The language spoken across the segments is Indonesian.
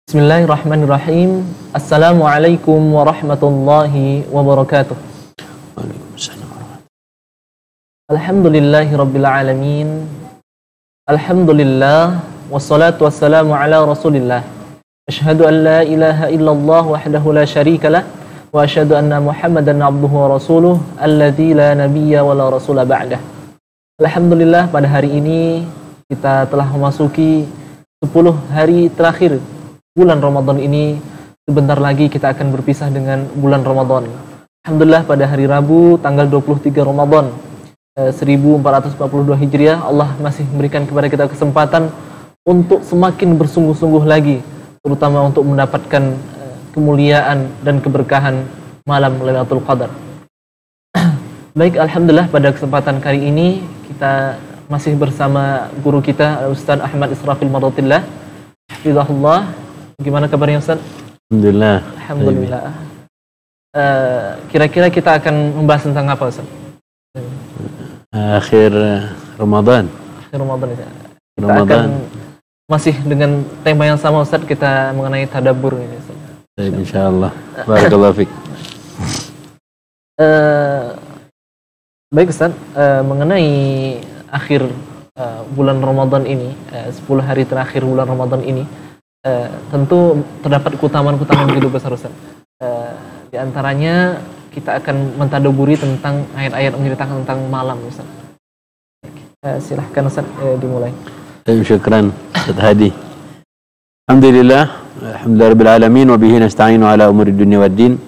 Bismillahirrahmanirrahim. Assalamualaikum warahmatullahi wabarakatuh. Waalaikumsalam. Alhamdulillahi rabbil alamin. Alhamdulillah wassalatu wassalamu ala Rasulillah. Asyhadu an la ilaha illallah wahdahu la syarikalah wa asyhadu anna Muhammadan abduhu wa rasuluh alladzi la nabiyya wa la rasula ba'dah. Alhamdulillah, pada hari ini kita telah memasuki 10 hari terakhir bulan Ramadan ini. Sebentar lagi kita akan berpisah dengan bulan Ramadan. Alhamdulillah, pada hari Rabu tanggal 23 Ramadan 1442 Hijriah, Allah masih memberikan kepada kita kesempatan untuk semakin bersungguh-sungguh lagi, terutama untuk mendapatkan kemuliaan dan keberkahan malam Lailatul Qadar. Baik, alhamdulillah, pada kesempatan kali ini kita masih bersama guru kita Ustaz Ahmad Israfil Madatillah, hafizahullah. Gimana kabarnya Ustaz? Alhamdulillah. Alhamdulillah. Kira-kira kita akan membahas tentang apa Ustaz? Akhir Ramadan. Akhir Ramadan ya. Kita akan masih dengan tema yang sama Ustaz, kita mengenai tadabbur ini Ustaz. Baik, insyaallah. Barakallahu fiik. Baik Ustaz, mengenai akhir bulan Ramadan ini, 10 hari terakhir bulan Ramadan ini, tentu terdapat keutamaan-keutamaan begitu besar Ustaz. Di antaranya kita akan mentadabburi tentang ayat-ayat menceritakan tentang malam Ustaz. Silahkan Ustaz, dimulai. Syukran Ustaz Hadi. Alhamdulillah, alhamdulillahirabbil alamin wa bihi nasta'inu ala umuri dunya waddin.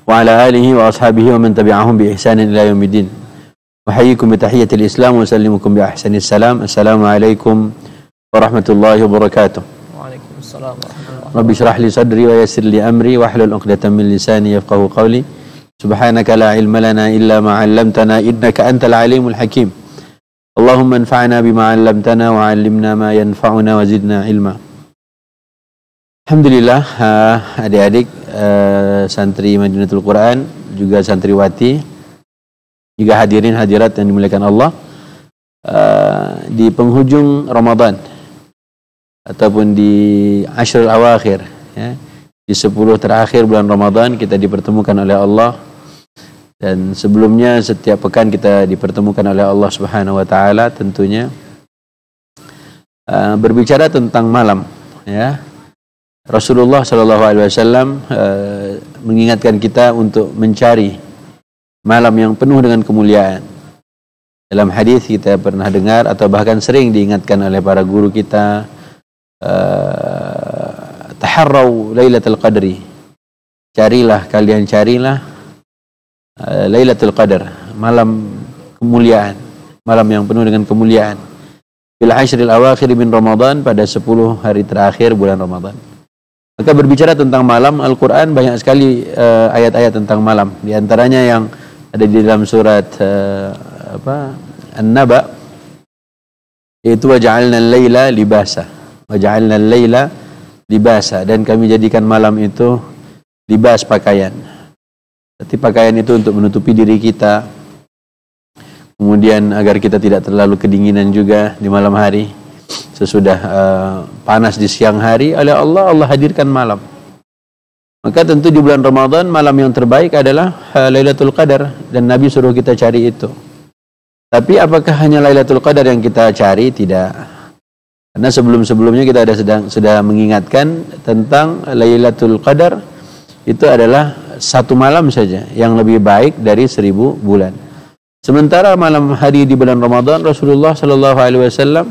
Wa ala alihi wa ashabihi wa man tabi'ahum bi ihsanin ila yaumiddin. Uhayyikum bi tahiyyatil Islam wa usallimukum bi ahsanis salam. Assalamualaikum warahmatullahi wabarakatuh. Waalaikumsalam warahmatullahi. Rabbi shrah li sadri wa yassir li amri wahlul 'uqdatam min lisani yafqahu qawli. Subhanaka la ilma lana illa ma 'allamtana innaka antal alimul hakim. Allahumma anfa'na bima 'allamtana wa 'allimna ma yanfa'una wa zidna ilma. Alhamdulillah, adik-adik santri Madinatul Quran, juga santriwati, juga hadirin hadirat yang dimuliakan Allah, di penghujung Ramadan ataupun di Ashrul Awakhir, ya, di 10 terakhir bulan Ramadan kita dipertemukan oleh Allah. Dan sebelumnya setiap pekan kita dipertemukan oleh Allah Subhanahu wa taala, tentunya berbicara tentang malam, ya. Rasulullah sallallahu alaihi wasallam mengingatkan kita untuk mencari malam yang penuh dengan kemuliaan. Dalam hadis kita pernah dengar atau bahkan sering diingatkan oleh para guru kita, taharrau Lailatul Qadri. Carilah Lailatul Qadar, malam kemuliaan, malam yang penuh dengan kemuliaan. Bil ashril awakhir min Ramadan, pada 10 hari terakhir bulan Ramadan. Maka berbicara tentang malam, Al-Qur'an banyak sekali ayat-ayat tentang malam. Di antaranya yang ada di dalam surat An-Naba, yaitu waja'alna al-laila libasa. Waja'alna al-laila libasa, dan kami jadikan malam itu libas, pakaian. Berarti pakaian itu untuk menutupi diri kita, kemudian agar kita tidak terlalu kedinginan juga di malam hari. Sesudah panas di siang hari, oleh Allah hadirkan malam. Maka tentu di bulan Ramadan malam yang terbaik adalah Lailatul Qadar, dan Nabi suruh kita cari itu. Tapi apakah hanya Lailatul Qadar yang kita cari? Tidak. Karena sebelum-sebelumnya kita sudah mengingatkan tentang Lailatul Qadar itu adalah satu malam saja yang lebih baik dari 1000 bulan. Sementara malam hari di bulan Ramadan, Rasulullah sallallahu alaihi wasallam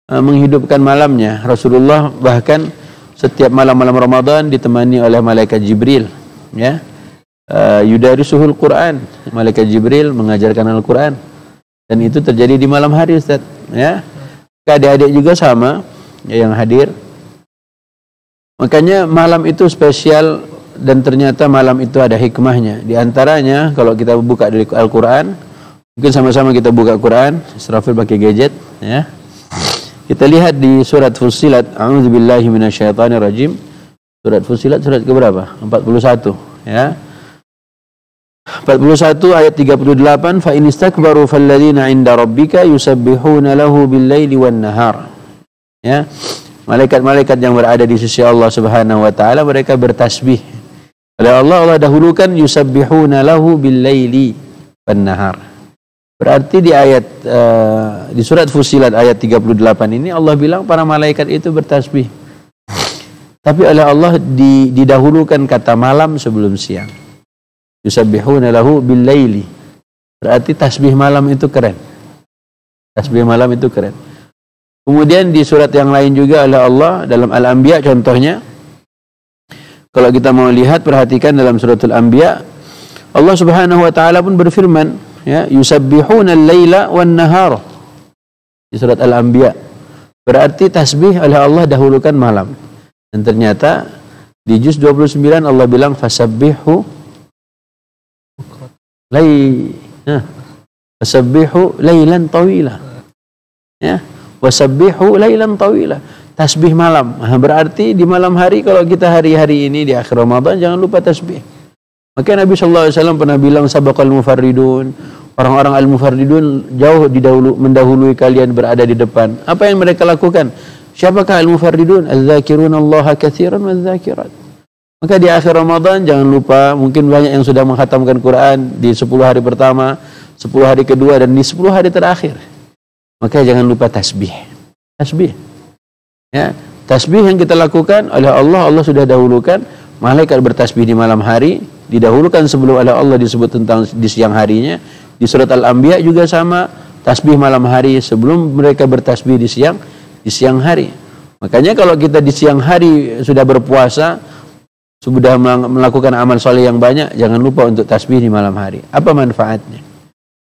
menghidupkan malamnya. Rasulullah bahkan setiap malam-malam Ramadan ditemani oleh malaikat Jibril, ya. Yudarisuhul Quran. Malaikat Jibril mengajarkan Al-Quran. Dan itu terjadi di malam hari, Ustaz, ya. Adik-adik juga sama, ya, yang hadir. Makanya malam itu spesial, dan ternyata malam itu ada hikmahnya. Di antaranya kalau kita buka dari Al-Quran, mungkin sama-sama kita buka Quran, Israfil pakai gadget, ya. Kita lihat di surat Fussilat, a'udzubillahi minasyaitonirrajim. Surat Fussilat surat ke berapa? 41, ya. 41 ayat 38, fa in istakbaru falladzina 'inda rabbika yusabbihuna lahu bil-laili wan-nahar. Ya. malaikat-malaikat yang berada di sisi Allah Subhanahu wa taala mereka bertasbih. Oleh Allah dahulukan yusabbihuna lahu bil-laili wan-nahar. Berarti di ayat di surat Fussilat ayat 38 ini Allah bilang para malaikat itu bertasbih. Tapi oleh Allah didahulukan kata malam sebelum siang. Yusabbihuna lahu bil-laili. Berarti tasbih malam itu keren. Tasbih malam itu keren. Kemudian di surat yang lain juga oleh Allah dalam Al-Anbiya contohnya. Kalau kita mau lihat perhatikan dalam suratul Anbiya Allah Subhanahu wa taala pun berfirman ya yusabbihuna al-laila wan-nahar di surat Al-Anbiya. Berarti tasbih oleh Allah dahulukan malam. Dan ternyata di juz 29 Allah bilang fasabbihu fasabbihu lailan tawila. Ya, wasabbihu lailan tawila. Tasbih malam. Berarti di malam hari kalau kita hari-hari ini di akhir Ramadan jangan lupa tasbih. Maka Nabi SAW pernah bilang sabaqal mufarridun. Orang-orang al-mufarridun jauh mendahului kalian berada di depan. Apa yang mereka lakukan? Siapakah al-mufarridun? Al-zakirunallaha katsiran waz-zakirat. Maka di akhir Ramadan jangan lupa, mungkin banyak yang sudah mengkhatamkan Quran di 10 hari pertama, 10 hari kedua dan di 10 hari terakhir. Maka jangan lupa tasbih. Tasbih. Ya, tasbih yang kita lakukan oleh Allah sudah dahulukan. Malaikat bertasbih di malam hari didahulukan sebelum oleh Allah disebut tentang di siang harinya. Di surat Al-Anbiya juga sama, tasbih malam hari sebelum mereka bertasbih di siang hari. Makanya kalau kita di siang hari sudah berpuasa, sudah melakukan amal soleh yang banyak, jangan lupa untuk tasbih di malam hari. Apa manfaatnya?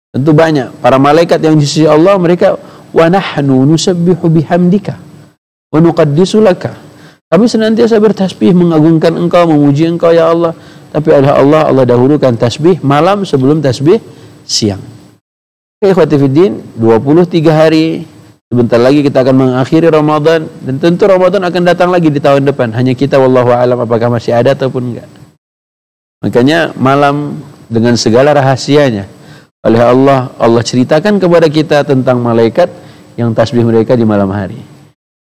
Tentu banyak. Para malaikat yang di sisi Allah mereka wa nahnu nusabbihu bihamdika wa nuqaddisu laka. Kami senantiasa bertasbih mengagungkan Engkau, memuji Engkau ya Allah. Tapi oleh Allah dahulukan tasbih malam sebelum tasbih siang. Ikhwati fiddin, 23 hari sebentar lagi kita akan mengakhiri Ramadan dan tentu Ramadan akan datang lagi di tahun depan. Hanya kita wallahu alam apakah masih ada ataupun enggak. Makanya malam dengan segala rahasianya oleh Allah ceritakan kepada kita tentang malaikat yang tasbih mereka di malam hari.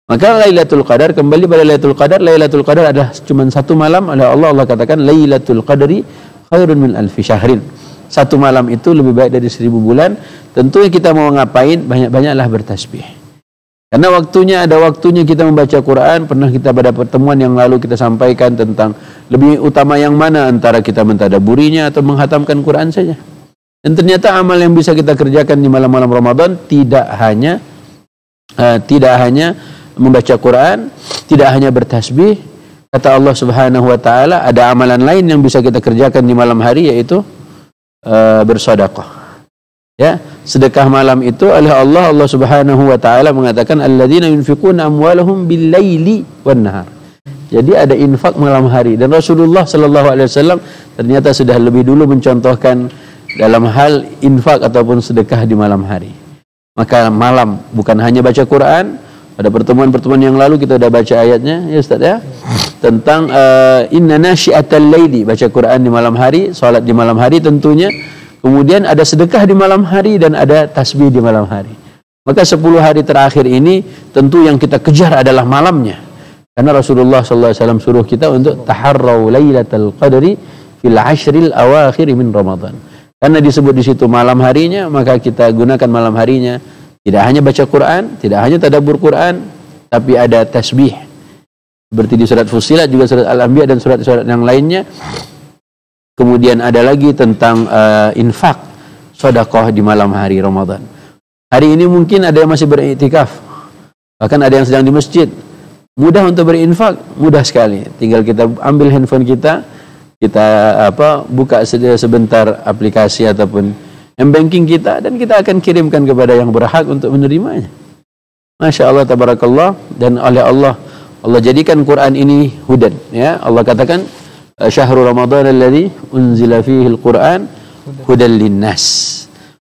Maka Lailatul Qadar, kembali pada Lailatul Qadar. Lailatul Qadar adalah cuma satu malam. Oleh Allah katakan Lailatul Qadri khairun min alfi syahrin. Satu malam itu lebih baik dari 1000 bulan. Tentunya kita mau ngapain, banyak-banyaklah bertasbih. Karena ada waktunya kita membaca Quran. Pernah kita pada pertemuan yang lalu kita sampaikan tentang lebih utama yang mana antara kita mentadaburinya atau menghatamkan Quran saja. Dan ternyata amal yang bisa kita kerjakan di malam-malam Ramadan tidak hanya membaca Quran, tidak hanya bertasbih. Kata Allah Subhanahu wa taala, ada amalan lain yang bisa kita kerjakan di malam hari yaitu bersedekah. Ya, sedekah malam itu oleh Allah Subhanahu wa taala mengatakan alladzina yunfiquna amwalahum bil-laili wan-nahar. Jadi ada infak malam hari dan Rasulullah sallallahu alaihi wasallam ternyata sudah lebih dulu mencontohkan dalam hal infak ataupun sedekah di malam hari. Maka malam bukan hanya baca Quran. Pada pertemuan-pertemuan yang lalu kita sudah baca ayatnya ya Ustaz ya. Tentang inna nasyiatal laili, baca Quran di malam hari, salat di malam hari tentunya. Kemudian ada sedekah di malam hari dan ada tasbih di malam hari. Maka 10 hari terakhir ini tentu yang kita kejar adalah malamnya. Karena Rasulullah SAW suruh kita untuk taharraw lailatul qadri fil ashril awakhir min Ramadan. Karena disebut di situ malam harinya, maka kita gunakan malam harinya. Tidak hanya baca Quran, tidak hanya tadabbur Quran, tapi ada tasbih. Seperti di surat Fussilat, juga surat Al-Anbiya dan surat-surat yang lainnya. Kemudian ada lagi tentang infak, sedekah di malam hari Ramadan. Hari ini mungkin ada yang masih beriktikaf. Bahkan ada yang sedang di masjid. Mudah untuk berinfak, mudah sekali. Tinggal kita ambil handphone kita buka sebentar aplikasi ataupun M-banking kita dan kita akan kirimkan kepada yang berhak untuk menerimanya. Masya Allah, tabarakallah. Dan oleh Allah jadikan Quran ini hudan. Ya, Allah katakan syahrul Ramadan alladzi unzila fihi al-Quran hudan linnas.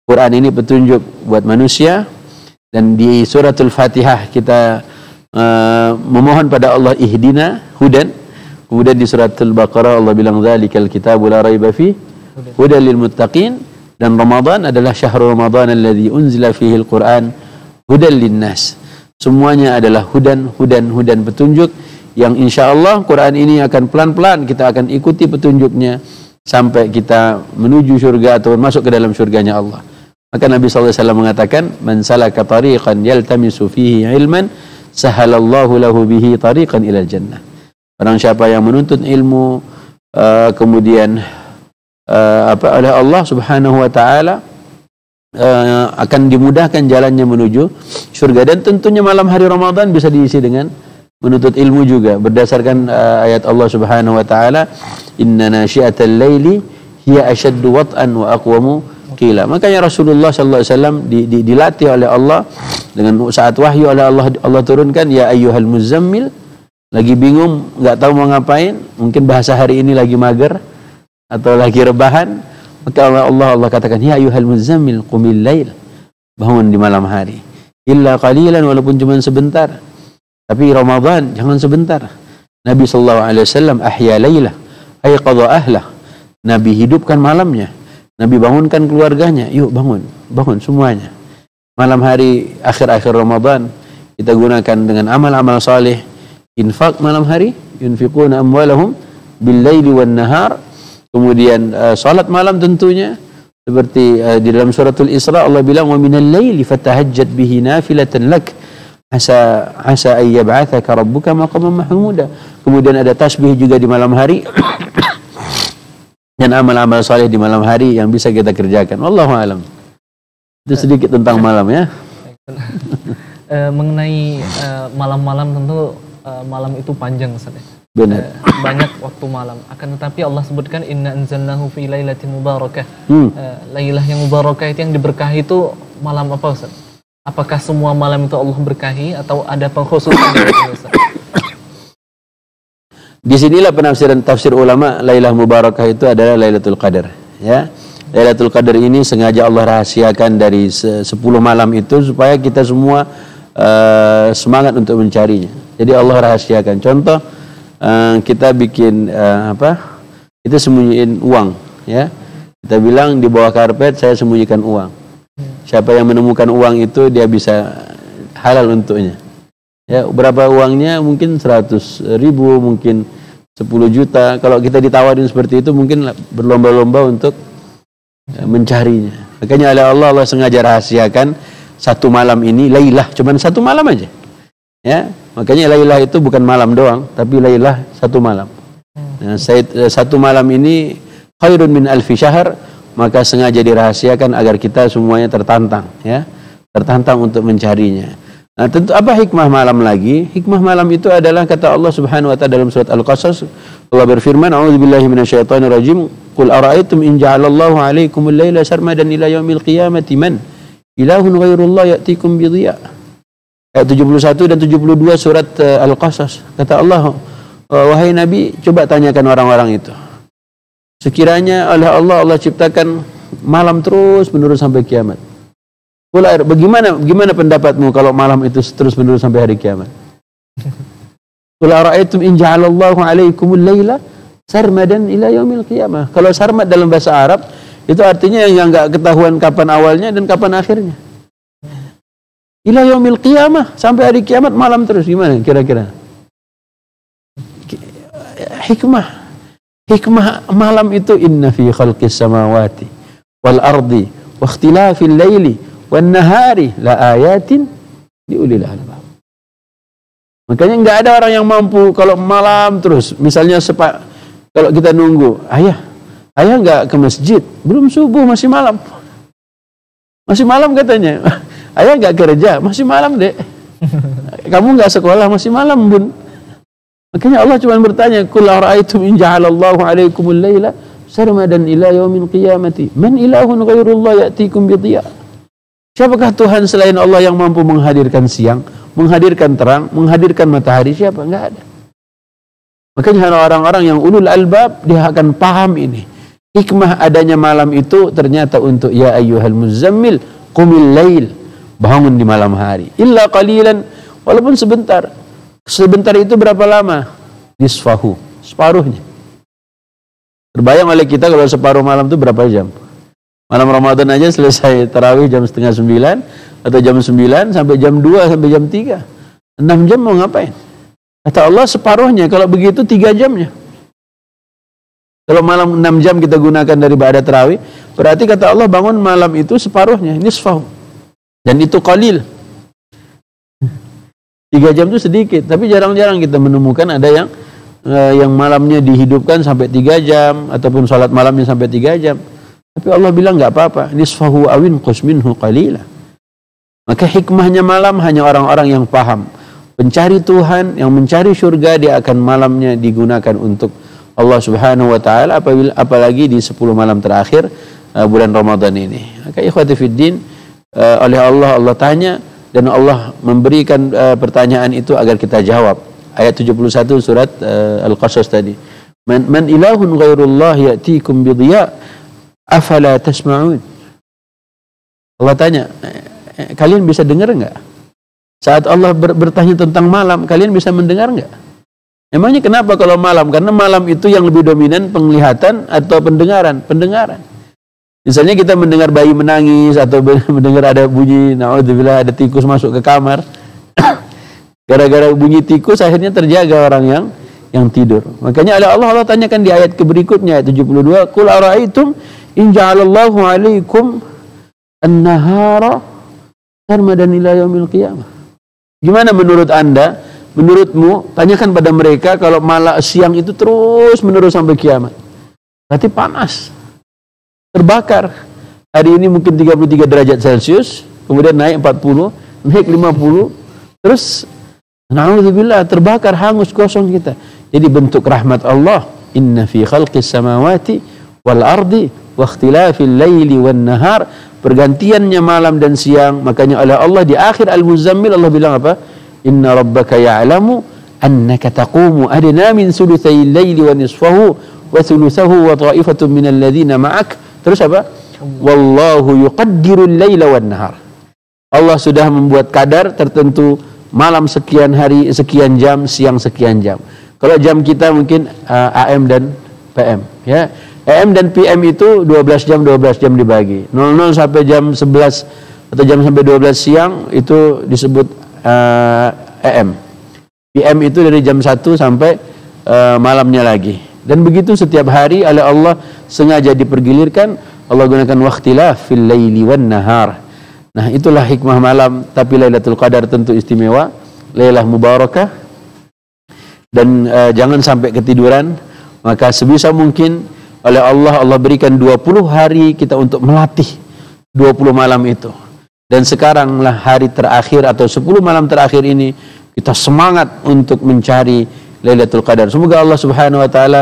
Quran ini petunjuk buat manusia. Dan di suratul Fatihah kita memohon pada Allah ihdina hudan. Kemudian di suratul Baqarah Allah bilang zalikal kitabu la raiba fi hudan lil muttaqin. Dan Ramadan adalah syahrul Ramadan alladzi unzila fihi al-Quran hudan linnas. semuanya adalah hudan petunjuk yang insya Allah Quran ini akan pelan-pelan kita akan ikuti petunjuknya sampai kita menuju surga atau masuk ke dalam surganya Allah. Maka Nabi SAW mengatakan, man salaka tariqan yaltamisu fihi ilman, sahalallahu lahu bihi tariqan ilal jannah. Barang siapa yang menuntut ilmu, kemudian oleh Allah Subhanahu wa taala akan dimudahkan jalannya menuju surga. Dan tentunya malam hari Ramadan bisa diisi dengan menuntut ilmu juga berdasarkan ayat Allah Subhanahu wa taala, inna nasyi'atal laili hiya ashaddu wat'an wa aqwamu qila. Makanya Rasulullah sallallahu alaihi wasallam dilatih oleh Allah dengan saat wahyu oleh Allah turunkan, ya ayyuhal muzammil, lagi bingung enggak tahu mau ngapain, mungkin bahasa hari ini lagi mager atau lagi rebahan, maka Allah katakan, ya ayyuhal muzammil qumil lail, bangun di malam hari, illa qalilan, walaupun cuma sebentar. Tapi Ramadan jangan sebentar. Nabi sallallahu alaihi wasallam ahya lailah ay qadha ahlah. Nabi hidupkan malamnya. Nabi bangunkan keluarganya, yuk bangun semuanya. Malam hari akhir-akhir Ramadan kita gunakan dengan amal-amal saleh. Infak malam hari, yunfiquna amwalahum bil laili wan nahar. Kemudian salat malam tentunya seperti di dalam suratul Isra Allah bilang, wa minal laili fatahajjat bihi nafilatan lak asa ay yab'atsaka rabbuka maqaman mahmuda. Kemudian ada tasbih juga di malam hari. Dan amal-amal saleh di malam hari yang bisa kita kerjakan. Wallahu alam. Itu sedikit tentang malam ya. Mengenai malam-malam, tentu malam itu panjang, Ustaz. Benar. Banyak waktu malam. Akan tetapi Allah sebutkan inna anzalnahu fi lailatin mubarakah. Lailah yang mubarakah itu, yang diberkahi itu malam apa, Ustaz? Apakah semua malam itu Allah berkahi atau ada pengkhususan dari Ustaz? Disinilah penafsiran tafsir ulama, Lailah Mubarakah itu adalah Lailatul Qadar. Ya, Lailatul Qadar ini sengaja Allah rahasiakan dari 10 malam itu supaya kita semua semangat untuk mencarinya. Jadi Allah rahasiakan. Contoh, kita bikin kita sembunyiin uang. Ya, kita bilang di bawah karpet saya sembunyikan uang. Siapa yang menemukan uang itu dia bisa halal untuknya. Ya, berapa uangnya? Mungkin 100.000, mungkin 10 juta. Kalau kita ditawarin seperti itu, mungkin berlomba-lomba untuk mencarinya. Makanya Allah sengaja rahasiakan satu malam ini, Lailah, cuman satu malam aja. Ya, makanya Lailah itu bukan malam doang, tapi Lailah satu malam. Nah, satu malam ini khairun min alfi syahr, maka sengaja dirahasiakan agar kita semuanya tertantang, ya, tertantang untuk mencarinya. Nah, tentu apa hikmah malam lagi? Hikmah malam itu adalah kata Allah Subhanahu wa taala dalam surat Al-Qasas, Allah berfirman, a'udzubillahi minasyaitonir rajim, qul ara'aytum in ja'alallahu 'alaikumul laila sarmadan ila yaumil qiyamati man ilahun ghairullah ya'tikum bidhiya. Ayat 71 dan 72 surat Al-Qasas. Kata Allah, wahai Nabi, coba tanyakan orang-orang itu. Sekiranya oleh Allah ciptakan malam terus menerus sampai kiamat. Bagaimana pendapatmu kalau malam itu terus menerus sampai hari kiamat? Qul ara'aytum in ja'alallahu 'alaikumul laila sarmadan ila yaumil qiyamah. Kalau sarmad dalam bahasa Arab itu artinya yang enggak ketahuan kapan awalnya dan kapan akhirnya. Ila yaumil qiyamah, sampai hari kiamat malam terus, gimana kira-kira? Hikmah malam itu, inna fi khalqis samawati wal ardi wa ikhtilafil laili wan nahari la ayatin liulil albab. Makanya enggak ada orang yang mampu kalau malam terus. Misalnya kalau kita nunggu, ayah enggak ke masjid, belum subuh, masih malam. Masih malam katanya. Ayah enggak kerja, masih malam, Dek. Kamu enggak sekolah, masih malam, Bun. Makanya Allah cuma bertanya, qul ara'aytum in ja'alallahu 'alaikumul laila sarmadan ila yaumil qiyamati man ilahun ghairullah ya'tikum bidhiya. Siapakah Tuhan selain Allah yang mampu menghadirkan siang, menghadirkan terang, menghadirkan matahari? Siapa? Enggak ada. Makanya orang-orang yang ulul albab dia akan paham ini. Hikmah adanya malam itu ternyata untuk ya ayyuhal muzammil qumil lail, bangun di malam hari. Illa qalilan, walaupun sebentar. Sebentar itu berapa lama? Nisfahu, separuhnya. Terbayang oleh kita kalau separuh malam itu berapa jam? Malam Ramadan aja selesai tarawih jam 8:30, atau jam 9 sampai jam 2 sampai jam 3. 6 jam mau ngapain? Kata Allah separuhnya, kalau begitu 3 jamnya. Kalau malam 6 jam kita gunakan dari ba'da tarawih, berarti kata Allah bangun malam itu separuhnya, nisfahu. Dan itu qalil. 3 jam itu sedikit, tapi jarang-jarang kita menemukan ada yang malamnya dihidupkan sampai 3 jam, ataupun salat malamnya sampai 3 jam. Tapi Allah bilang nggak apa-apa, nisfahu awin qus minhu qalila. Maka hikmahnya malam hanya orang-orang yang paham. Pencari Tuhan, yang mencari surga, dia akan malamnya digunakan untuk Allah Subhanahu wa taala, apalagi di 10 malam terakhir bulan Ramadan ini. Maka ikhwati fiddin, oleh Allah tanya dan Allah memberikan pertanyaan itu agar kita jawab. Ayat 71 surat Al-Qasas tadi. Man ilahun ghairullah ya'tikum bidhiya afala tasma'un. Allah tanya, kalian bisa dengar enggak? Saat Allah bertanya tentang malam, kalian bisa mendengar enggak? Emangnya kenapa kalau malam? Karena malam itu yang lebih dominan penglihatan atau pendengaran? Pendengaran. Misalnya kita mendengar bayi menangis atau mendengar ada bunyi, naudzubillah, ada tikus masuk ke kamar. Gara-gara bunyi tikus akhirnya terjaga orang yang tidur. Makanya Allah tanyakan di ayat berikutnya, ayat 72, "Qul ara'aitum in ja'alallahu 'alaikum an-nahara sarmadan ila yaumil qiyamah." Gimana menurut Anda? Menurutmu, tanyakan pada mereka kalau malam siang itu terus menerus sampai kiamat. Berarti panas. Terbakar. Hari ini mungkin 33 derajat Celcius, kemudian naik 40, naik 50, terus na'udzubillah terbakar, hangus, kosong kita. Jadi bentuk rahmat Allah, inna fi khalqis samawati wal ardi wa ikhtilafil laili wan nahar, pergantiannya malam dan siang. Makanya oleh Allah di akhir Al-Muzammil Allah bilang apa? Inna rabbaka ya'lamu annaka taqumu adna min thulutsayil laili wa nisfahu wa thulutsahu wa ta'ifatun minal ladzina ma'ak. Terus apa? Wallahu yuqaddirul laila wan nahar. Allah sudah membuat kadar tertentu, malam sekian hari, sekian jam, siang sekian jam. Kalau jam kita mungkin AM dan PM, ya. AM dan PM itu 12 jam dibagi. 00 sampai jam 11 atau jam sampai 12 siang itu disebut AM. PM itu dari jam 1 sampai malamnya lagi. Dan begitu setiap hari oleh Allah sengaja dipergilirkan. Allah gunakan waqtilaf fil laili wan nahar. Nah, itulah hikmah malam. Tapi Lailatul Qadar tentu istimewa, Lailah mubarakah. Dan jangan sampai ketiduran. Maka sebisa mungkin oleh Allah berikan 20 hari kita untuk melatih 20 malam itu. Dan sekaranglah hari terakhir atau 10 malam terakhir ini kita semangat untuk mencari Lailatul Qadar. Semoga Allah Subhanahu wa taala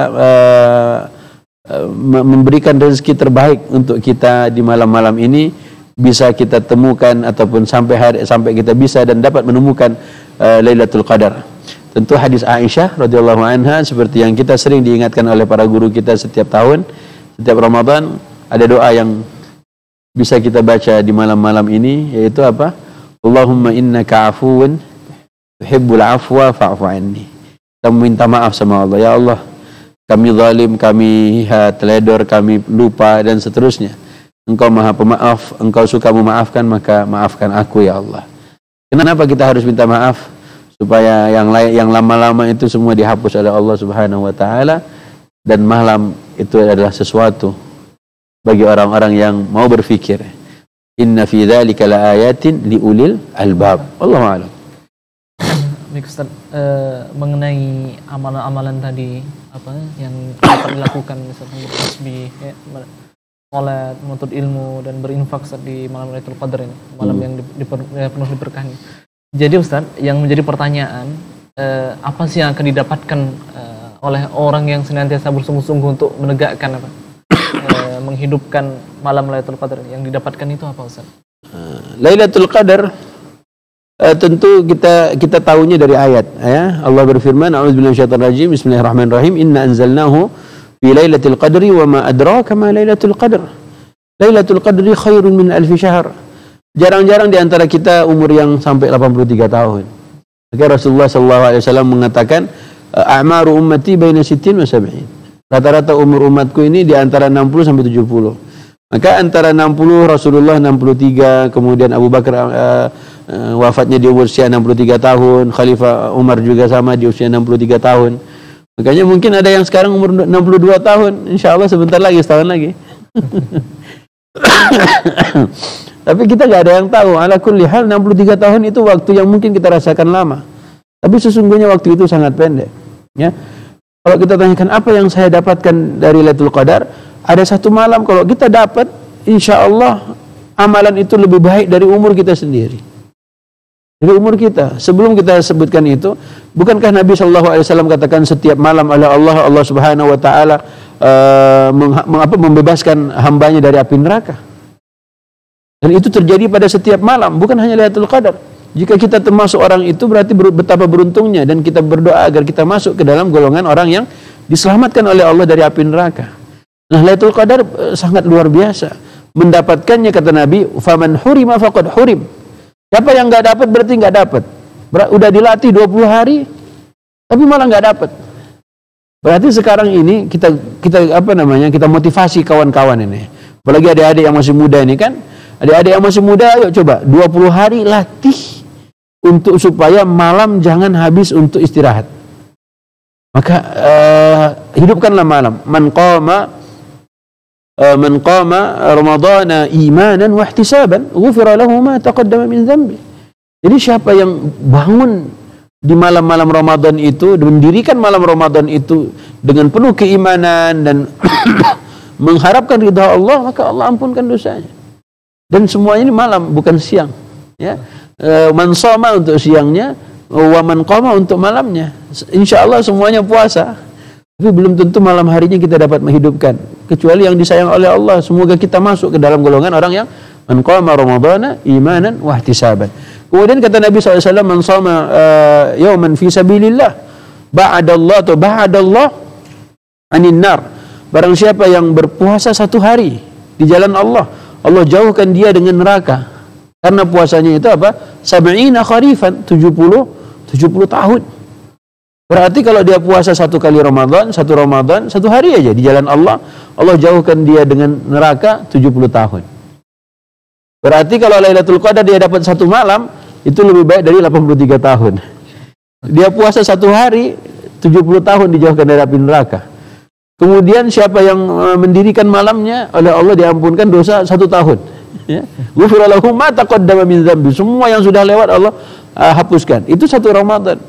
memberikan rezeki terbaik untuk kita di malam-malam ini, bisa kita temukan ataupun sampai kita bisa dan dapat menemukan Lailatul Qadar. Tentu hadis Aisyah radhiyallahu anha seperti yang kita sering diingatkan oleh para guru kita setiap tahun, setiap Ramadan, ada doa yang bisa kita baca di malam-malam ini, yaitu apa? Allahumma innaka afuwun tuhibbul afwa fa'fu anni. Kita meminta maaf sama Allah. Ya Allah, kami zalim, kami teledor, kami lupa dan seterusnya. Engkau Maha Pemaaf, Engkau suka memaafkan, maka maafkan aku ya Allah. Kenapa kita harus minta maaf? Supaya yang lama-lama itu semua dihapus oleh Allah Subhanahu wa taala, dan malam itu adalah sesuatu bagi orang-orang yang mau berfikir. Inna fi dzalika laayatin liulil albab. Wallahu a'lam. Baik Ustaz, mengenai amalan-amalan tadi apa yang dapat dilakukan, misalnya bertasbih, ya, salat, menuntut ilmu dan berinfak saat di malam Lailatul Qadar ini, malam yang penuh diberkahi. Jadi Ustaz, yang menjadi pertanyaan, apa sih yang akan didapatkan oleh orang yang senantiasa bersungguh-sungguh untuk menegakkan apa? Menghidupkan malam Lailatul Qadar, yang didapatkan itu apa Ustaz? Lailatul Qadar tentu kita tahunya dari ayat, ya. Allah berfirman, a'udzubillahi minasyaitonir rajim, bismillahirrahmanirrahim, inna anzalnahu fi lailatul qadri wa ma adraka ma lailatul qadr. Lailatul qadri khairun min alfi syahr. Jarang-jarang di antara kita umur yang sampai 83 tahun. Maka Rasulullah SAW mengatakan, a'maru ummati baina 60 wa 70. Rata-rata umur umatku ini di antara 60 sampai 70. Maka antara 60 Rasulullah 63, kemudian Abu Bakar wafatnya di usia 63 tahun, Khalifah Umar juga sama di usia 63 tahun. Makanya mungkin ada yang sekarang umur 62 tahun, insya Allah sebentar lagi, setahun lagi. Tapi kita nggak ada yang tahu. Ala kulli hal 63 tahun itu waktu yang mungkin kita rasakan lama. Tapi sesungguhnya waktu itu sangat pendek. Ya. Kalau kita tanyakan apa yang saya dapatkan dari Lailatul Qadar, ada satu malam kalau kita dapat, insya Allah amalan itu lebih baik dari umur kita sendiri. Dari umur kita. Sebelum kita sebutkan itu, bukankah Nabi SAW katakan setiap malam Allah Subhanahu Wa Taala membebaskan hambanya dari api neraka? Dan itu terjadi pada setiap malam, bukan hanya Lailatul Qadar. Jika kita termasuk orang itu, berarti betapa beruntungnya, dan kita berdoa agar kita masuk ke dalam golongan orang yang diselamatkan oleh Allah dari api neraka. Nah, Lailatul Qadar sangat luar biasa. Mendapatkannya, kata Nabi, faman hurima faqad hurim. Siapa yang nggak dapat berarti nggak dapat. Udah dilatih 20 hari, tapi malah nggak dapat. Berarti sekarang ini kita kita motivasi kawan-kawan ini. Apalagi adik-adik yang masih muda ini kan. Adik-adik yang masih muda, ayo coba 20 hari latih untuk supaya malam jangan habis untuk istirahat. Maka hidupkanlah malam. Man qama Ramadhana imanan wa ihtisaban, ghufira lahu ma taqaddama min dhanbi. Jadi siapa yang bangun di malam-malam Ramadan itu, mendirikan malam Ramadan itu dengan penuh keimanan dan mengharapkan ridha Allah, maka Allah ampunkan dosanya. Dan semuanya ini malam, bukan siang. Ya, man shoma untuk siangnya, wa man qama untuk malamnya. Insya Allah semuanya puasa. Tapi belum tentu malam harinya kita dapat menghidupkan. Kecuali yang disayang oleh Allah. Semoga kita masuk ke dalam golongan orang yang man qama Ramadhana imanan wa ihtisaban. Kemudian kata Nabi SAW, man shoma yawman fi sabilillah ba'adallah anin nar. Barang siapa yang berpuasa satu hari di jalan Allah, Allah jauhkan dia dengan neraka. Karena puasanya itu apa? Sab'ina kharifan, 70 tahun. Berarti kalau dia puasa satu Ramadan, satu hari aja di jalan Allah, Allah jauhkan dia dengan neraka 70 tahun. Berarti kalau Lailatul Qadar dia dapat satu malam, itu lebih baik dari 83 tahun. Dia puasa satu hari, 70 tahun dijauhkan dari api neraka. Kemudian siapa yang mendirikan malamnya, oleh Allah diampunkan dosa 1 tahun. Ya. Ghufira lahu ma taqaddama min dzambi. Semua yang sudah lewat Allah hapuskan. Itu satu Ramadan.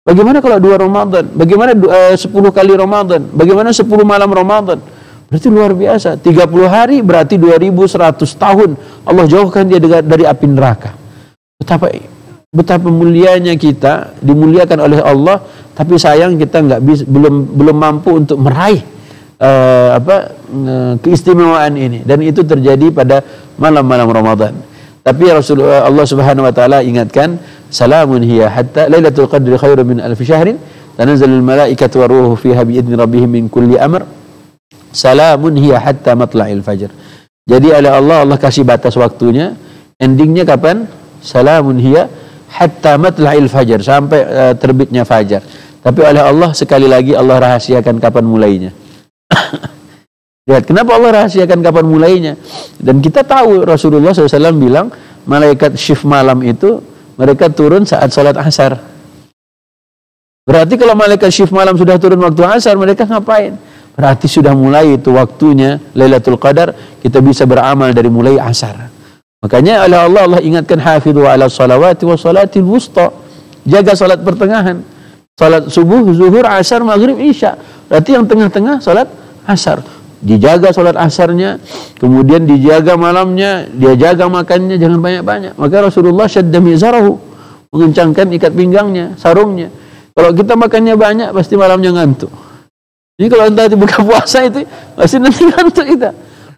Bagaimana kalau 2 Ramadan? Bagaimana 10 kali Ramadan? Bagaimana 10 malam Ramadan? Berarti luar biasa. 30 hari berarti 2100 tahun Allah jauhkan dia dari api neraka. Betapa mulianya kita, dimuliakan oleh Allah, tapi sayang kita belum mampu untuk meraih keistimewaan ini, dan itu terjadi pada malam-malam Ramadan. Tapi Rasulullah Allah Subhanahu wa taala ingatkan, salamun hiya hatta lailatul qadri khairun min alf syahrin tanazzalul malaikatu waruhu fiha bi idzni rabbihim min kulli amr salamun hiya hatta matla'il fajr. Jadi oleh Allah kasih batas waktunya, endingnya kapan? Salamun hiya hatta matla'il fajr, sampai terbitnya fajar. Tapi oleh Allah sekali lagi Allah rahasiakan kapan mulainya. Lihat, kenapa Allah rahasiakan kapan mulainya? Dan kita tahu Rasulullah SAW bilang, malaikat shift malam itu mereka turun saat salat asar. Berarti kalau malaikat shift malam sudah turun waktu asar, mereka ngapain? Berarti sudah mulai itu waktunya Lailatul Qadar, kita bisa beramal dari mulai asar. Makanya oleh Allah ingatkan, hafidhu ala salawati wa salatil wusta. Jaga salat pertengahan. Salat subuh, zuhur, asar, maghrib, isya. Berarti yang tengah-tengah salat asar. Dijaga salat asarnya, kemudian dijaga malamnya, dia jaga makannya, jangan banyak-banyak. Maka Rasulullah syadda mizarahu, mengencangkan ikat pinggangnya, sarungnya. Kalau kita makannya banyak, pasti malamnya ngantuk. Jadi kalau nanti buka puasa itu, pasti nanti ngantuk kita.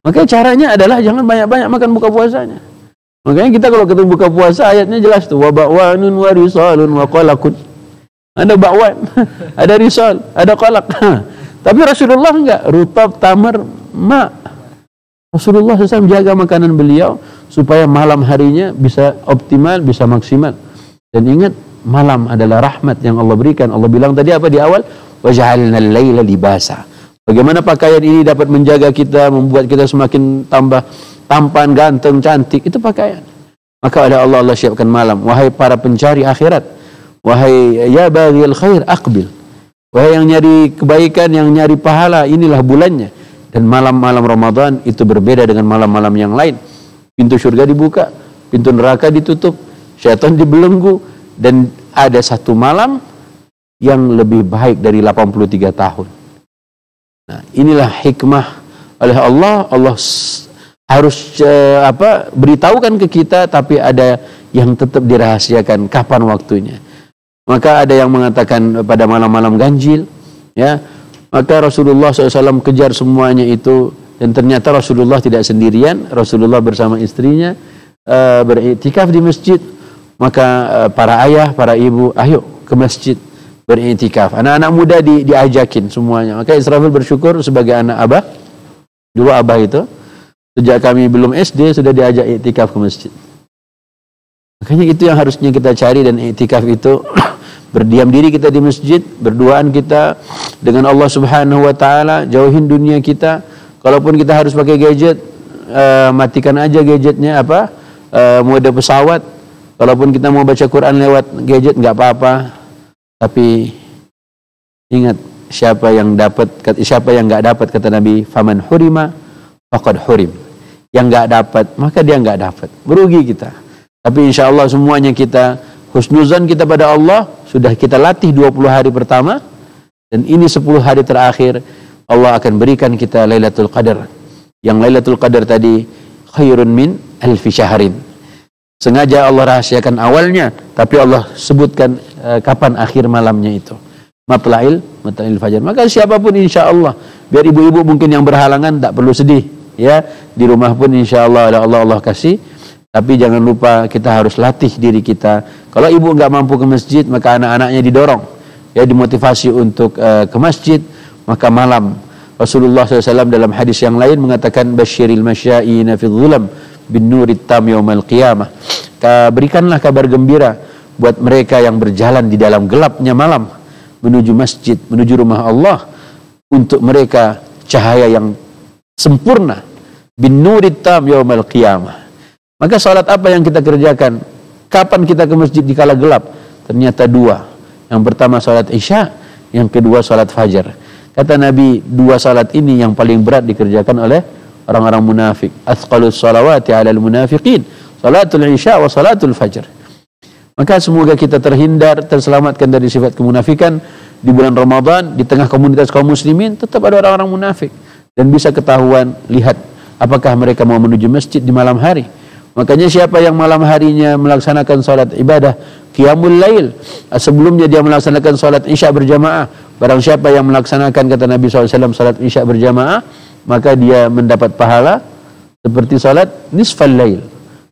Makanya caranya adalah jangan banyak-banyak makan buka puasanya. Makanya kita kalau ketemu buka puasa, ayatnya jelas tuh, wa ba'wanun wa risalun wa qalaqun. Ada ba'wan, ada risal, ada qalaq. Tapi Rasulullah enggak, rutab, tamar, ma. Rasulullah SAW jaga makanan beliau supaya malam harinya bisa optimal, bisa maksimal. Dan ingat, malam adalah rahmat yang Allah berikan. Allah bilang tadi apa di awal? Waja'alna al-laila libasa. Bagaimana pakaian ini dapat menjaga kita, membuat kita semakin tambah tampan, ganteng, cantik. Itu pakaian. Maka oleh Allah, Allah siapkan malam. Wahai para pencari akhirat, wahai ya baghil khair aqbil, wahai yang nyari kebaikan, yang nyari pahala, inilah bulannya. Dan malam-malam Ramadan itu berbeda dengan malam-malam yang lain. Pintu surga dibuka, pintu neraka ditutup, syaitan dibelenggu, dan ada satu malam yang lebih baik dari 83 tahun. Nah, inilah hikmah oleh Allah. Allah harus beritahukan ke kita, tapi ada yang tetap dirahasiakan kapan waktunya. Maka ada yang mengatakan pada malam-malam ganjil, ya. Maka Rasulullah SAW kejar semuanya itu, dan ternyata Rasulullah tidak sendirian. Rasulullah bersama istrinya beriktikaf di masjid. Maka para ayah, para ibu, ayo ke masjid beriktikaf. Anak-anak muda diajakin semuanya. Maka Israfil bersyukur sebagai anak abah. Dulu abah itu sejak kami belum SD sudah diajak iktikaf ke masjid. Makanya itu yang harusnya kita cari, dan iktikaf itu berdiam diri kita di masjid, berduaan kita dengan Allah Subhanahu wa taala, jauhin dunia kita. Kalaupun kita harus pakai gadget, matikan aja gadgetnya, mode pesawat. Kalaupun kita mau baca Quran lewat gadget enggak apa-apa. Tapi ingat, siapa yang enggak dapat, kata Nabi, faman hurima faqad hurim. Yang enggak dapat, maka dia enggak dapat. Merugi kita. Tapi insya Allah semuanya kita husnuzan kita pada Allah, sudah kita latih 20 hari pertama, dan ini 10 hari terakhir Allah akan berikan kita Lailatul Qadar. Yang Lailatul Qadar tadi khairun min alfi syahrin. Sengaja Allah rahasiakan awalnya, tapi Allah sebutkan kapan akhir malamnya itu. Matla'il fajar. Maka siapapun insya Allah, biar ibu-ibu mungkin yang berhalangan tak perlu sedih, ya. Di rumah pun insya Allah ada Allah kasih. Tapi jangan lupa kita harus latih diri kita. Kalau ibu nggak mampu ke masjid, maka anak-anaknya didorong, ya, dimotivasi untuk ke masjid. Maka malam Rasulullah SAW dalam hadis yang lain mengatakan, basyiril masya'ina fil zulam bin nurit tam yaumal qiyamah. Berikanlah kabar gembira buat mereka yang berjalan di dalam gelapnya malam menuju masjid, menuju rumah Allah. Untuk mereka cahaya yang sempurna, bin nurit tam yaumal qiyamah. Maka salat apa yang kita kerjakan? Kapan kita ke masjid di kala gelap? Ternyata dua. Yang pertama salat Isya, yang kedua salat Fajar. Kata Nabi, dua salat ini yang paling berat dikerjakan oleh orang-orang munafik. Athqalus salawati 'alal munafiqin, salatul Isya wa salatul Fajr. Maka semoga kita terhindar, terselamatkan dari sifat kemunafikan. Di bulan Ramadan, di tengah komunitas kaum muslimin, tetap ada orang-orang munafik. Dan bisa ketahuan, lihat apakah mereka mau menuju masjid di malam hari. Makanya siapa yang malam harinya melaksanakan salat ibadah qiyamul lail, sebelumnya dia melaksanakan salat Isya berjamaah. Barang siapa yang melaksanakan, kata Nabi SAW, salat Isya berjamaah, maka dia mendapat pahala seperti salat nisfal lail.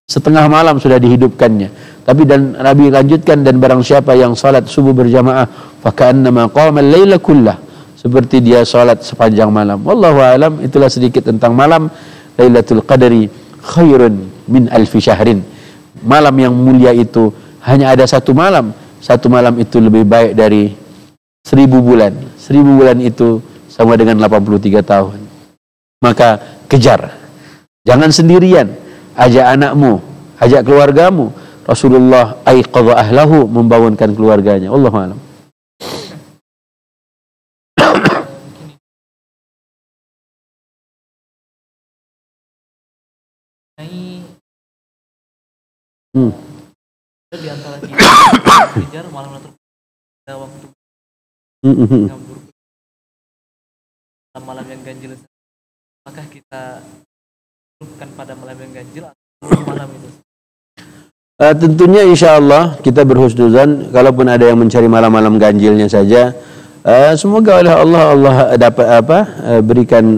Setengah malam sudah dihidupkannya. Tapi dan Nabi lanjutkan, dan barang siapa yang salat subuh berjamaah, faka'annama qama al-laila kullah, seperti dia salat sepanjang malam. Wallahu alam. Itulah sedikit tentang malam Lailatul Qadri khairun min alfi syahrin. Malam yang mulia itu hanya ada satu malam. Satu malam itu lebih baik dari 1000 bulan. 1000 bulan itu sama dengan 83 tahun. Maka kejar. Jangan sendirian. Ajak anakmu, ajak keluargamu. Rasulullah aiqadha ahlahu, membangunkan keluarganya. Wallahu a'lam. Di antara kita kejar malam ada waktu malam yang ganjil, apakah kita bukan pada malam yang ganjil atau malam itu? Tentunya insya Allah kita berhusnuzan, kalaupun ada yang mencari malam-malam ganjilnya saja, semoga oleh Allah dapat berikan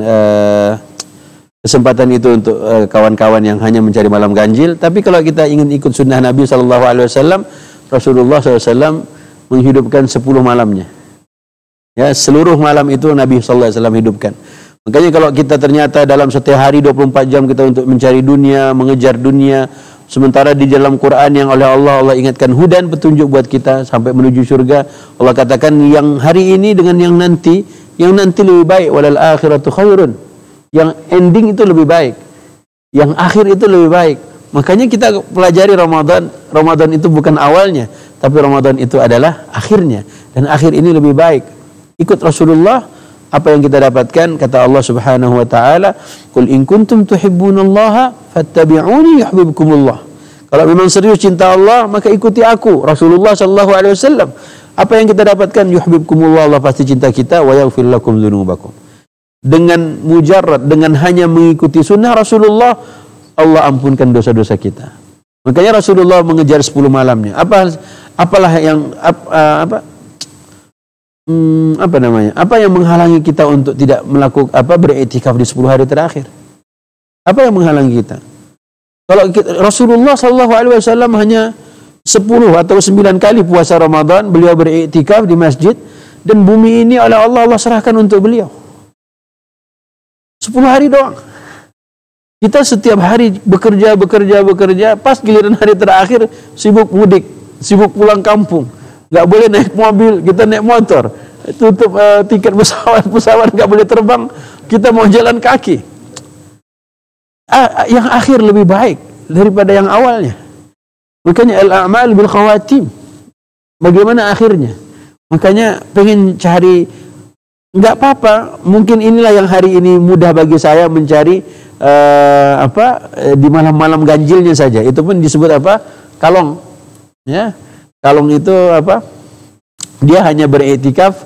kesempatan itu untuk kawan-kawan yang hanya mencari malam ganjil. Tapi kalau kita ingin ikut sunnah Nabi SAW, Rasulullah SAW menghidupkan 10 malamnya. Ya, seluruh malam itu Nabi SAW hidupkan. Makanya kalau kita ternyata dalam setiap hari 24 jam kita untuk mencari dunia, mengejar dunia, sementara di dalam Quran yang oleh Allah ingatkan hudan, petunjuk buat kita sampai menuju surga. Allah katakan yang hari ini dengan yang nanti yang nanti lebih baik, walal akhiratu khairun, yang ending itu lebih baik, yang akhir itu lebih baik. Makanya kita pelajari Ramadan. Ramadan itu bukan awalnya, tapi Ramadan itu adalah akhirnya, dan akhir ini lebih baik. Ikut Rasulullah, apa yang kita dapatkan? Kata Allah Subhanahu wa taala, "Qul in kuntum tuhibbunallaha fattabi'uni yuhibbukumullah." Kalau memang serius cinta Allah, maka ikuti aku, Rasulullah sallallahu alaihi wasallam. Apa yang kita dapatkan? Yuhibbukumullah, Allah pasti cinta kita, wa yaghfir lakum dzunubakum. Dengan mujarrad, dengan hanya mengikuti sunnah Rasulullah, Allah ampunkan dosa-dosa kita. Makanya Rasulullah mengejar 10 malamnya. Apalah yang apa yang menghalangi kita untuk tidak melakukan beriktikaf di 10 hari terakhir? Apa yang menghalangi kita? Kalau Rasulullah sallallahu alaihi wasallam hanya 10 atau 9 kali puasa Ramadan, beliau beriktikaf di masjid, dan bumi ini oleh Allah serahkan untuk beliau. 10 hari doang. Kita setiap hari bekerja, pas giliran hari terakhir sibuk mudik, sibuk pulang kampung. Nggak boleh naik mobil, kita naik motor. Tutup tiket pesawat nggak boleh terbang, kita mau jalan kaki. Yang akhir lebih baik daripada yang awalnya. Makanya al-a'mal bil khawatim. Bagaimana akhirnya? Makanya pengen cari, nggak apa-apa. Mungkin inilah yang hari ini mudah bagi saya mencari di malam-malam ganjilnya saja. Itu pun disebut kalong. Ya. Kalong itu dia hanya beriktikaf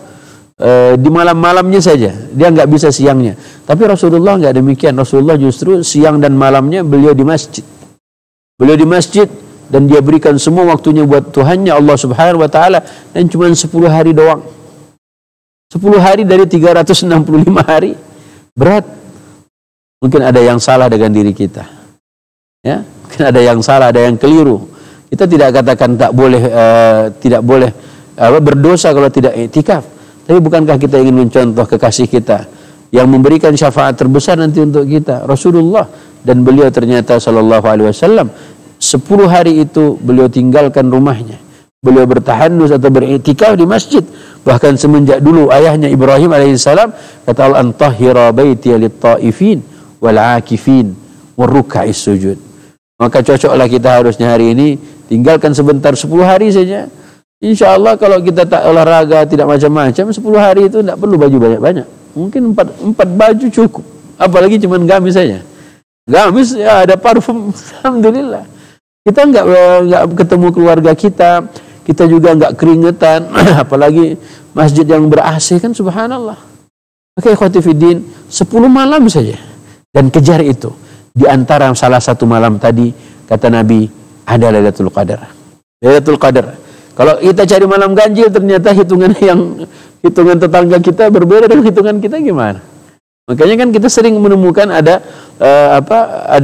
di malam-malamnya saja, dia nggak bisa siangnya. Tapi Rasulullah nggak demikian. Rasulullah justru siang dan malamnya beliau di masjid. Beliau di masjid, dan dia berikan semua waktunya buat Tuhannya Allah Subhanahu wa taala, dan cuma 10 hari doang. 10 hari dari 365 hari. Berat. Mungkin ada yang salah dengan diri kita. Ya, mungkin ada yang salah, ada yang keliru. Kita tidak katakan tidak boleh berdosa kalau tidak iktikaf. Tapi bukankah kita ingin mencontoh kekasih kita yang memberikan syafaat terbesar nanti untuk kita, Rasulullah, dan beliau ternyata sallallahu alaihi wasallam 10 hari itu beliau tinggalkan rumahnya. Beliau bertahanus atau beriktikaf di masjid. Bahkan semenjak dulu ayahnya Ibrahim alaihissalam kata Allah, "Antahhira baiti lit-taifin wal 'akifin waruka'is sujud." Maka cocoklah kita harusnya hari ini tinggalkan sebentar 10 hari saja. Insya Allah kalau kita tak olahraga, tidak macam-macam, 10 hari itu tidak perlu baju banyak-banyak. Mungkin 4 baju cukup. Apalagi cuma gamis saja. Gamis ya ada parfum, alhamdulillah. Kita nggak ketemu keluarga kita juga nggak keringetan, apalagi masjid yang ber-AC kan, subhanallah. Oke, ikhwati fiddin, 10 malam saja. Dan kejar itu. Di antara salah satu malam tadi, kata Nabi, ada Lailatul Qadar. Lailatul Qadar. Kalau kita cari malam ganjil, ternyata hitungan tetangga kita berbeda dengan hitungan kita, gimana? Makanya kan kita sering menemukan ada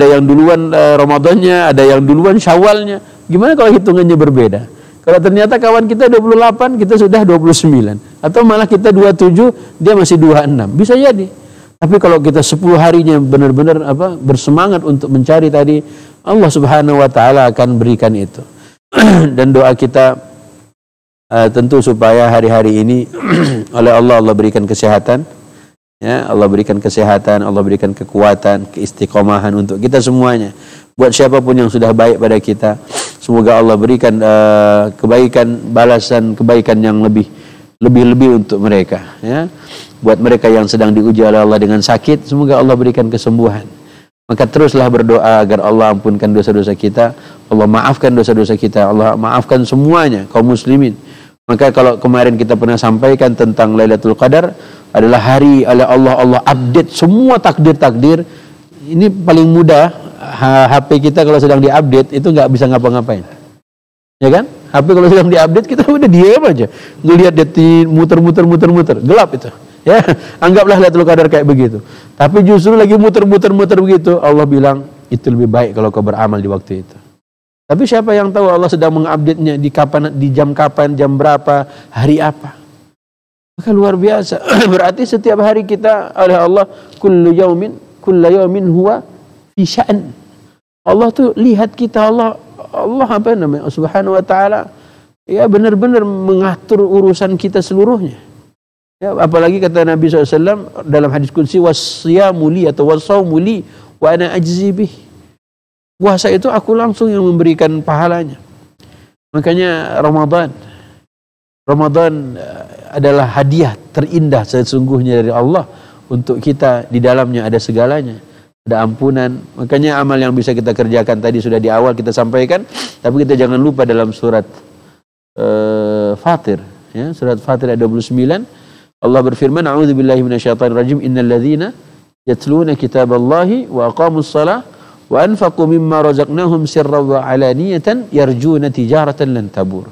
yang duluan Ramadannya, ada yang duluan Syawalnya. Gimana kalau hitungannya berbeda? Kalau ternyata kawan kita 28, kita sudah 29, atau malah kita 27, dia masih 26. Bisa jadi. Tapi kalau kita 10 harinya benar-benar bersemangat untuk mencari tadi, Allah Subhanahu wa taala akan berikan itu. Dan doa kita tentu supaya hari-hari ini oleh Allah berikan kesehatan, ya, Allah berikan kesehatan, Allah berikan kekuatan, keistiqomahan untuk kita semuanya. Buat siapapun yang sudah baik pada kita, semoga Allah berikan kebaikan, balasan kebaikan yang lebih untuk mereka, ya. Buat mereka yang sedang diuji oleh Allah dengan sakit, semoga Allah berikan kesembuhan. Maka teruslah berdoa agar Allah ampunkan dosa-dosa kita, Allah maafkan dosa-dosa kita, Allah maafkan semuanya kaum muslimin. Maka kalau kemarin kita pernah sampaikan tentang Lailatul Qadar adalah hari oleh Allah update semua takdir-takdir. Ini paling mudah, HP kita kalau sedang diupdate itu nggak bisa ngapa-ngapain, ya kan? HP kalau sedang diupdate kita udah diam aja, ngelihat detik muter-muter, gelap itu. Ya, anggaplah Lailatul Qadar kayak begitu. Tapi justru lagi muter-muter begitu, Allah bilang itu lebih baik kalau kau beramal di waktu itu. Tapi siapa yang tahu Allah sedang mengupdate-nya di jam kapan, jam berapa, hari apa? Maka luar biasa. Berarti setiap hari kita oleh Allah kullu yaumin huwa fi sya'n. Allah tuh lihat kita, Allah Subhanahu wa taala ya benar-benar mengatur urusan kita seluruhnya. Ya, apalagi kata Nabi SAW dalam hadis qudsi, wasyamu li atau wasaumu li wa ana ajzi bih. Puasa itu aku langsung yang memberikan pahalanya. Makanya Ramadan adalah hadiah terindah sesungguhnya dari Allah untuk kita. Di dalamnya ada segalanya, ada ampunan. Makanya amal yang bisa kita kerjakan tadi sudah di awal kita sampaikan, tapi kita jangan lupa dalam surat Fatir, ya, surat Fatir ayat 29 Allah berfirman, a'udzubillahi minasyaitonir rajim, innal ladzina yatluna kitaballahi wa aqamus shalah wa anfaqu mimma razaqnahum sirran wa alaniyatan yarjuna tijaratan lan tabur.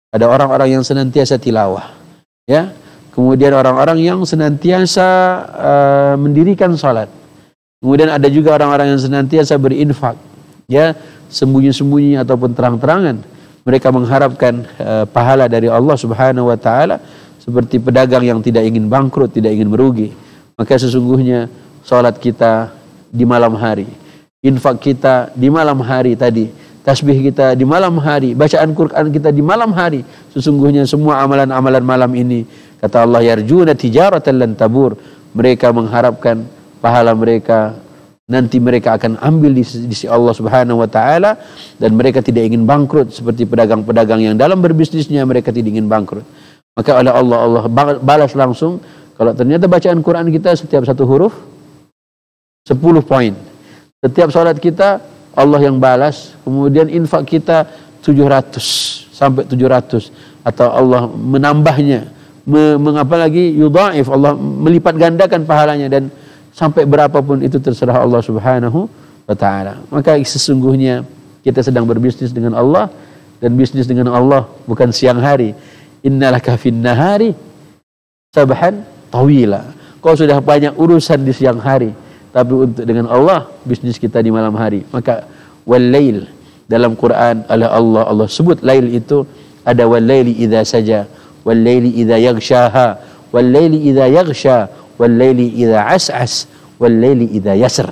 Ada orang-orang yang senantiasa tilawah, ya. Kemudian orang-orang yang senantiasa mendirikan salat. Kemudian ada juga orang-orang yang senantiasa berinfak, ya, sembunyi-sembunyi ataupun terang-terangan. Mereka mengharapkan pahala dari Allah Subhanahu wa taala, seperti pedagang yang tidak ingin bangkrut, tidak ingin merugi. Maka sesungguhnya salat kita di malam hari, infak kita di malam hari tadi, tasbih kita di malam hari, bacaan Quran kita di malam hari. Sesungguhnya semua amalan-amalan malam ini, kata Allah, yarjuna tijaratan lan tabur. Mereka mengharapkan pahala mereka nanti mereka akan ambil di sisi Allah Subhanahu wa taala, dan mereka tidak ingin bangkrut seperti pedagang-pedagang yang dalam berbisnisnya mereka tidak ingin bangkrut. Maka oleh Allah balas langsung. Kalau ternyata bacaan Quran kita setiap satu huruf 10 poin. Setiap salat kita Allah yang balas. Kemudian infak kita 700 sampai 700, atau Allah menambahnya, mengapa lagi yudhaif, Allah melipat gandakan pahalanya, dan sampai berapapun itu terserah Allah Subhanahu wa taala. Maka sesungguhnya kita sedang berbisnis dengan Allah, dan bisnis dengan Allah bukan siang hari. Innalaka fin nahari sabhan tawila. Kau sudah banyak urusan di siang hari, tapi untuk dengan Allah bisnis kita di malam hari. Maka wal lail dalam Quran Allah sebut lail itu ada wal laili idza saja, wal laili idza yaghshaha, wal laili idza yaghsha, wal laili idza as'as, wal laili idza yasr.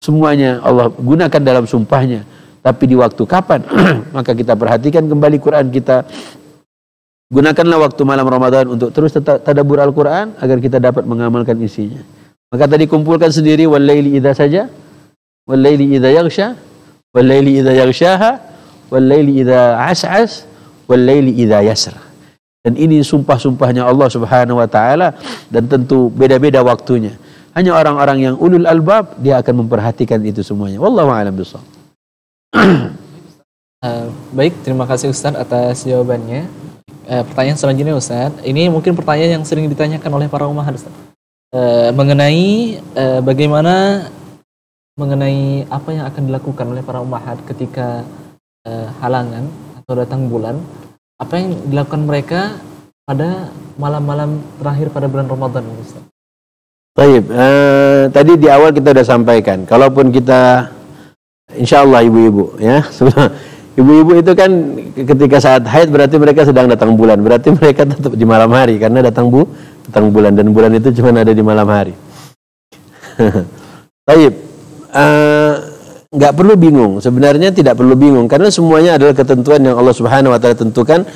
Semuanya Allah gunakan dalam sumpahnya. Tapi di waktu kapan? Maka kita perhatikan kembali Quran kita. Gunakanlah waktu malam Ramadan untuk terus tadabbur Al-Quran agar kita dapat mengamalkan isinya. Maka tadi kumpulkan sendiri, wal laili idza saja, wal laili idza yaghsha, wal laili idza yaghshaha, wal laili idza as'as, wal laili idza yasr. Dan ini sumpah-sumpahnya Allah Subhanahu wa taala, dan tentu beda-beda waktunya. Hanya orang-orang yang ulul albab dia akan memperhatikan itu semuanya. Wallahu a'lam bishawab. Baik, terima kasih Ustaz atas jawabannya. Pertanyaan selanjutnya Ustaz, ini mungkin pertanyaan yang sering ditanyakan oleh para ummahat Ustaz, mengenai bagaimana mengenai apa yang akan dilakukan oleh para ummahat ketika halangan atau datang bulan, apa yang dilakukan mereka pada malam-malam terakhir pada bulan Ramadan Ustaz. Baik, tadi di awal kita sudah sampaikan, kalaupun kita insyaallah ibu-ibu, ya, ibu-ibu itu kan ketika saat haid berarti mereka sedang datang bulan, berarti mereka tetap di malam hari karena datang bulan, dan bulan itu cuma ada di malam hari. Baik, nggak perlu bingung, sebenarnya tidak perlu bingung karena semuanya adalah ketentuan yang Allah Subhanahu wa taala tentukan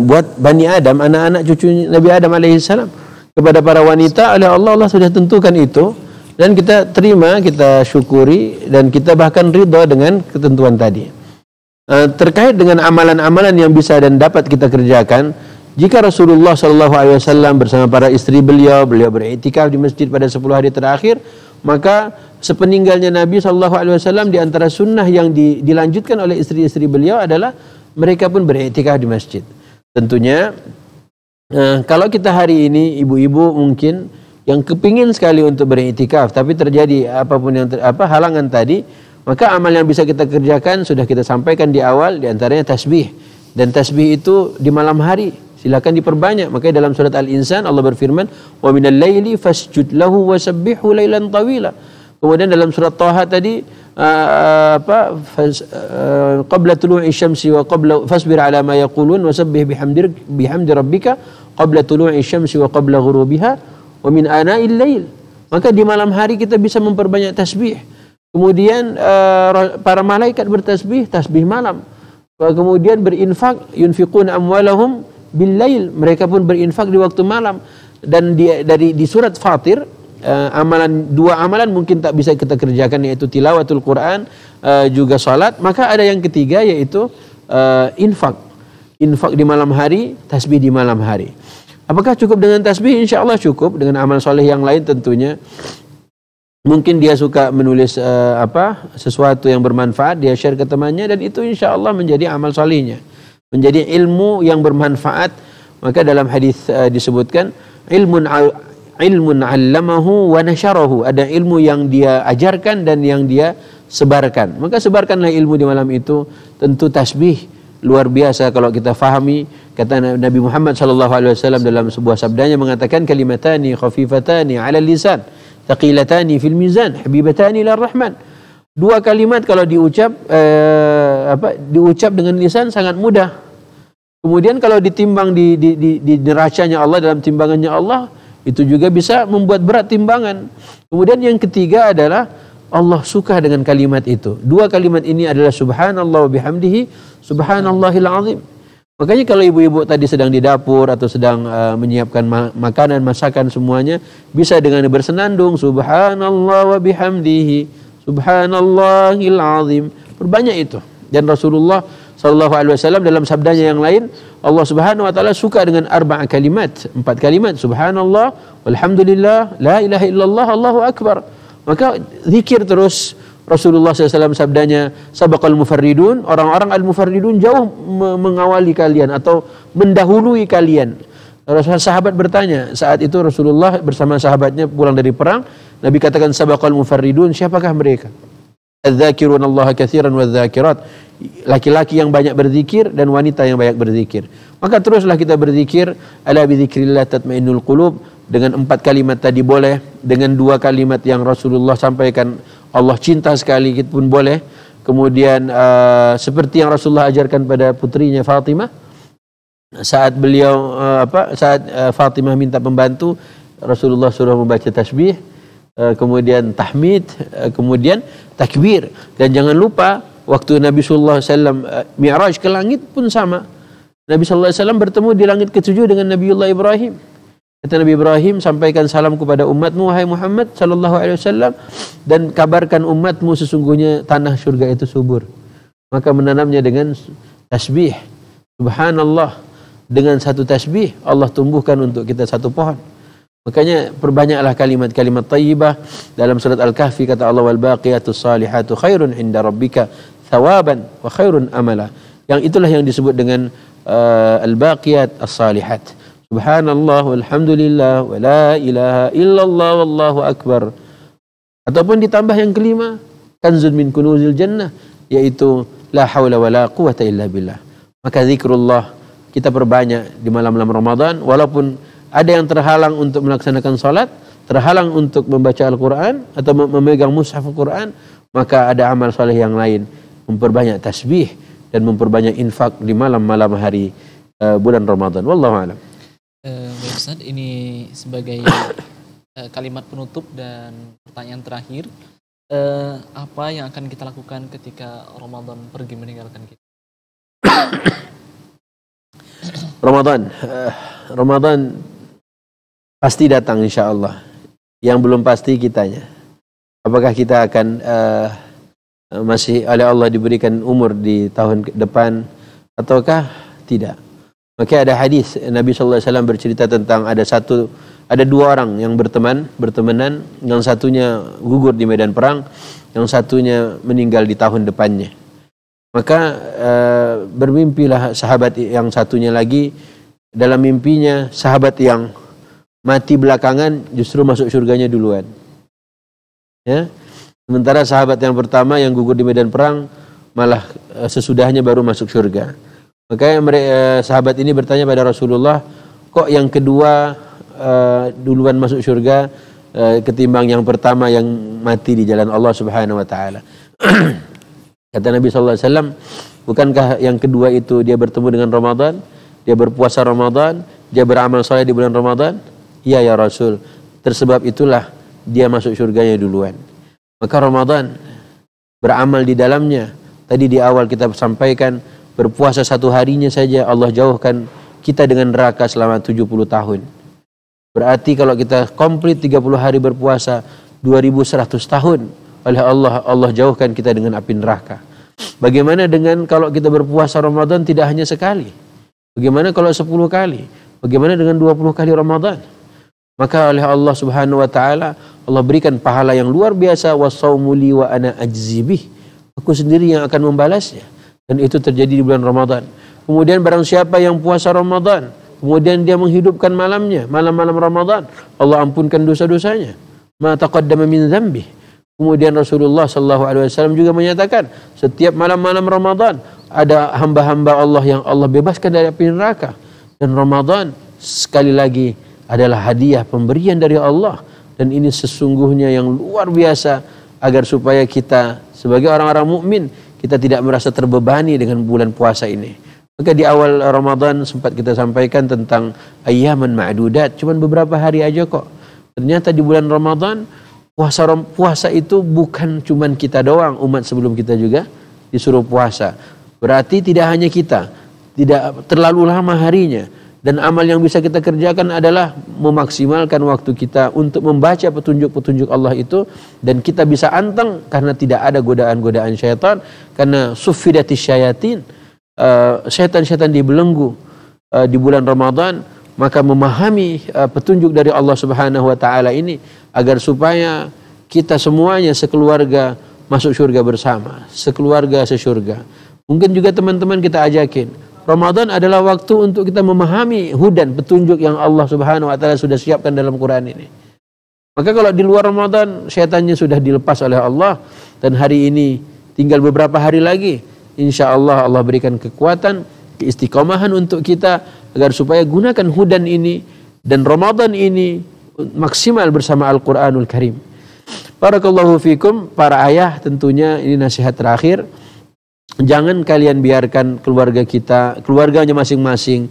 buat Bani Adam, anak-anak cucu Nabi Adam alaihissalam. Kepada para wanita oleh Allah sudah tentukan itu, dan kita terima, kita syukuri, dan kita bahkan ridha dengan ketentuan tadi. Terkait dengan amalan-amalan yang bisa dan dapat kita kerjakan, jika Rasulullah SAW bersama para istri beliau beriktikaf di masjid pada 10 hari terakhir, maka sepeninggalnya Nabi SAW di antara sunnah yang dilanjutkan oleh istri-istri beliau adalah mereka pun beriktikaf di masjid. Tentunya kalau kita hari ini ibu-ibu mungkin yang kepingin sekali untuk beriktikaf, tapi terjadi apapun yang halangan tadi, maka amal yang bisa kita kerjakan sudah kita sampaikan di awal, di antaranya tasbih. Dan tasbih itu di malam hari, silakan diperbanyak. Makanya dalam surat Al-Insan Allah berfirman, "Wa minal laili fasjud lahu wasabbihu lailan tawila." Kemudian dalam surat Thaha tadi qabla tulu'i syamsi wa qabla fasbir ala ma yaqulun wasabbih bihamdi rabbika qabla tulu'i syamsi wa qabla ghurubiha wa min ana'il lail. Maka di malam hari kita bisa memperbanyak tasbih. Kemudian para malaikat bertasbih, tasbih malam. Kemudian berinfak, yunfiquna amwalahum bil-lail, mereka pun berinfak di waktu malam. Dan di surat Fatir, dua amalan mungkin tak bisa kita kerjakan, yaitu tilawatul Quran, juga salat. Maka ada yang ketiga, yaitu infak di malam hari, tasbih di malam hari. Apakah cukup dengan tasbih? Insya Allah cukup. Dengan amal soleh yang lain tentunya. Mungkin dia suka menulis sesuatu yang bermanfaat, dia share ke temannya, dan itu insya Allah menjadi amal solehnya, menjadi ilmu yang bermanfaat. Maka dalam hadis disebutkan ilmun 'allamahu wa nasyarahu, ada ilmu yang dia ajarkan dan yang dia sebarkan. Maka sebarkanlah ilmu di malam itu. Tentu tasbih luar biasa kalau kita fahami. Kata Nabi Muhammad SAW dalam sebuah sabdanya mengatakan, kalimatani khafifatani 'ala lisan, thaqilatani fil mizan, habibatani ila rahman. Dua kalimat kalau diucap dengan lisan sangat mudah. Kemudian kalau ditimbang di neracanya Allah, dalam timbangannya Allah, itu juga bisa membuat berat timbangan. Kemudian yang ketiga adalah Allah suka dengan kalimat itu. Dua kalimat ini adalah subhanallah wa bihamdihi, subhanallahil azim. Makanya kalau ibu-ibu tadi sedang di dapur atau sedang menyiapkan makanan, masakan semuanya, bisa dengan bersenandung subhanallah wa bihamdihi, subhanallahil azim. Perbanyak itu. Dan Rasulullah SAW dalam sabdanya yang lain, Allah Subhanahu wa taala suka dengan empat kalimat, subhanallah, walhamdulillah, la ilaha illallah, Allahu akbar. Maka zikir terus. Rasulullah SAW sabdanya, sabaqal mufarridun, orang-orang al-mufarridun jauh mengawali kalian atau mendahului kalian. Sahabat bertanya, saat itu Rasulullah bersama sahabatnya pulang dari perang, Nabi katakan sabaqal mufarridun, siapakah mereka? Adz-dzakirun Allah katsiran wadz-dzakirat, laki-laki yang banyak berzikir dan wanita yang banyak berzikir. Maka teruslah kita berzikir, ala bidzikrillah tatmainnul qulub. Dengan 4 kalimat tadi boleh, dengan 2 kalimat yang Rasulullah sampaikan, Allah cinta sekali, kita pun boleh. Kemudian seperti yang Rasulullah ajarkan pada putrinya Fatimah, saat beliau Fatimah minta pembantu, Rasulullah suruh membaca tasbih, kemudian tahmid, kemudian takbir. Dan jangan lupa waktu Nabi sallallahu alaihi wasallam Mi'raj ke langit pun sama. Nabi sallallahu alaihi wasallam bertemu di langit ke-7 dengan Nabiullah Ibrahim. Kata Nabi Ibrahim, sampaikan salam kepada umatmu wahai Muhammad sallallahu alaihi wasallam, dan kabarkan umatmu sesungguhnya tanah surga itu subur. Maka menanamnya dengan tasbih. Subhanallah, dengan satu tasbih Allah tumbuhkan untuk kita satu pohon. Makanya perbanyaklah kalimat-kalimat thayyibah. Dalam surat Al-Kahfi kata Allah, wal baqiyatus salihatu khairun inda rabbika thawaban wa khairun amala. Yang itulah yang disebut dengan al-baqiyat as-salihat. Subhanallah walhamdulillah wa la ilaha illallah wallahu akbar. Ataupun ditambah yang kelima, kanzun min kunuzil jannah, yaitu la haula wa la quwata illa billah. Maka zikrullah kita perbanyak di malam-malam Ramadan. Walaupun ada yang terhalang untuk melaksanakan salat, terhalang untuk membaca Al-Quran atau memegang mushaf Al-Quran, maka ada amal soleh yang lain. Memperbanyak tasbih dan memperbanyak infak di malam-malam hari bulan Ramadan. Wallahu a'lam. Baik Ustaz, ini sebagai kalimat penutup dan pertanyaan terakhir, apa yang akan kita lakukan ketika Ramadan pergi meninggalkan kita? Ramadan pasti datang insya Allah. Yang belum pasti kitanya. Apakah kita akan masih oleh Allah diberikan umur di tahun depan ataukah tidak? Maka ada hadis Nabi sallallahu alaihi wasallam bercerita tentang ada dua orang yang bertemanan, yang satunya gugur di medan perang, yang satunya meninggal di tahun depannya. Maka bermimpilah sahabat yang satunya lagi, dalam mimpinya sahabat yang mati belakangan justru masuk surganya duluan. Ya. Sementara sahabat yang pertama yang gugur di medan perang malah sesudahnya baru masuk surga. Maka sahabat ini bertanya pada Rasulullah, kok yang kedua duluan masuk surga ketimbang yang pertama yang mati di jalan Allah Subhanahu wa taala? Kata Nabi sallallahu alaihi wasallam, bukankah yang kedua itu dia bertemu dengan Ramadan, dia berpuasa Ramadan, dia beramal saleh di bulan Ramadan? Iya ya Rasul, tersebab itulah dia masuk surganya duluan. Maka Ramadan beramal di dalamnya, tadi di awal kita sampaikan, berpuasa satu harinya saja Allah jauhkan kita dengan neraka selama 70 tahun. Berarti kalau kita komplit 30 hari berpuasa, 2100 tahun oleh Allah jauhkan kita dengan api neraka. Bagaimana dengan kalau kita berpuasa Ramadan tidak hanya sekali? Bagaimana kalau 10 kali? Bagaimana dengan 20 kali Ramadan? Maka oleh Allah Subhanahu wa taala Allah berikan pahala yang luar biasa, wasaumu li wa ana ajzi bih. Aku sendiri yang akan membalasnya. Dan itu terjadi di bulan Ramadan. Kemudian barang siapa yang puasa Ramadan, kemudian dia menghidupkan malamnya, malam-malam Ramadan, Allah ampunkan dosa-dosanya. Ma taqaddama min dzambih. Kemudian Rasulullah sallallahu alaihi wasallam juga menyatakan, setiap malam-malam Ramadan ada hamba-hamba Allah yang Allah bebaskan dari api neraka. Dan Ramadan sekali lagi adalah hadiah pemberian dari Allah, dan ini sesungguhnya yang luar biasa agar supaya kita sebagai orang-orang mukmin kita tidak merasa terbebani dengan bulan puasa ini. Maka di awal Ramadan sempat kita sampaikan tentang ayyaman ma'dudat, cuman beberapa hari aja kok. Ternyata di bulan Ramadan puasa itu bukan cuman kita doang, umat sebelum kita juga disuruh puasa. Berarti tidak hanya kita, tidak terlalu lama harinya. Dan amal yang bisa kita kerjakan adalah memaksimalkan waktu kita untuk membaca petunjuk-petunjuk Allah itu, dan kita bisa anteng karena tidak ada godaan-godaan syaitan, karena suffidatis syayatin, syaitan-syaitan dibelenggu di bulan Ramadan. Maka memahami petunjuk dari Allah Subhanahu wa taala ini agar supaya kita semuanya sekeluarga masuk surga bersama, sekeluarga sesurga. Mungkin juga teman-teman kita ajakin, Ramadan adalah waktu untuk kita memahami hudan, petunjuk yang Allah Subhanahu wa taala sudah siapkan dalam Quran ini. Maka kalau di luar Ramadan syaitannya sudah dilepas oleh Allah, dan hari ini tinggal beberapa hari lagi, insya Allah Allah berikan kekuatan, keistiqomahan untuk kita agar supaya gunakan hudan ini dan Ramadan ini maksimal bersama Al-Quranul Karim. Barakallahu fikum. Para ayah, tentunya ini nasihat terakhir. Jangan kalian biarkan keluarga kita, keluarganya masing-masing,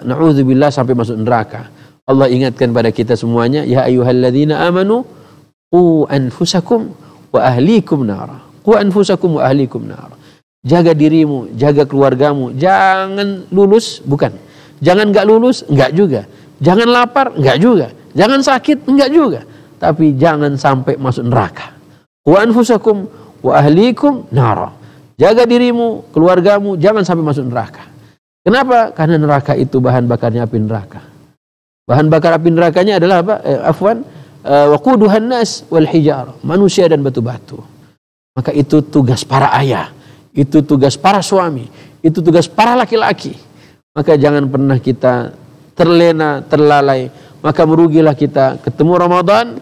na'udzubillah, sampai masuk neraka. Allah ingatkan pada kita semuanya, ya ayyuhalladzina amanu qu anfusakum wa ahlikum nara. Qu anfusakum wa ahlikum nara. Jaga dirimu, jaga keluargamu. Jangan lulus, bukan. Jangan enggak lulus, enggak juga. Jangan lapar, enggak juga. Jangan sakit, enggak juga. Tapi jangan sampai masuk neraka. Wa anfusakum wa ahlikum nara. Jaga dirimu, keluargamu, jangan sampai masuk neraka. Kenapa? Karena neraka itu bahan bakarnya api neraka. Bahan bakar api nerakanya adalah apa? Waquduhan nas wal hijar. Manusia dan batu-batu. Maka itu tugas para ayah. Itu tugas para suami, itu tugas para laki-laki. Maka jangan pernah kita terlena, terlalai. Maka merugilah kita ketemu Ramadan,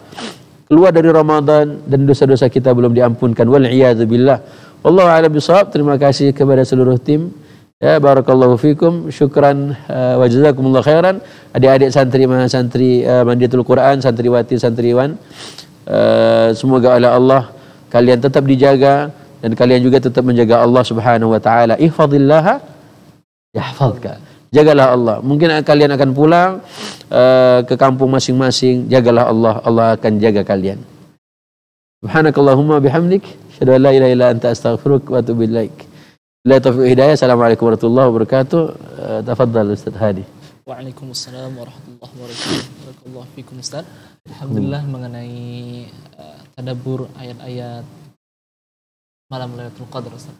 keluar dari Ramadan, dan dosa-dosa kita belum diampunkan. Wal'iyadzubillah. Wallahu a'lam bishawab. Terima kasih kepada seluruh tim. Ya, barakallahu fikum. Syukran wa jazakumullah khairan. Adik-adik santri mahasantri Mandiatul Quran, santriwati, santriwan. Semoga oleh Allah kalian tetap dijaga, dan kalian juga tetap menjaga Allah Subhanahu wa taala. Ihfazillaha yahfazka. Jagalah Allah. Mungkin kalian akan pulang ke kampung masing-masing, jagalah Allah, Allah akan jaga kalian. Subhanakallahumma bihamdik, asyhadu an la ilaha illa anta, astaghfiruka wa atubu ilaik. Billahi taufiq hidayah. Assalamualaikum warahmatullahi wabarakatuh. Tafadhal Ustaz Hadi. Waalaikumsalam warahmatullahi wabarakatuh. Barakallahu fikum Ustaz. Alhamdulillah, mengenai tadabbur ayat-ayat malam Lailatul Qadar, Ustaz.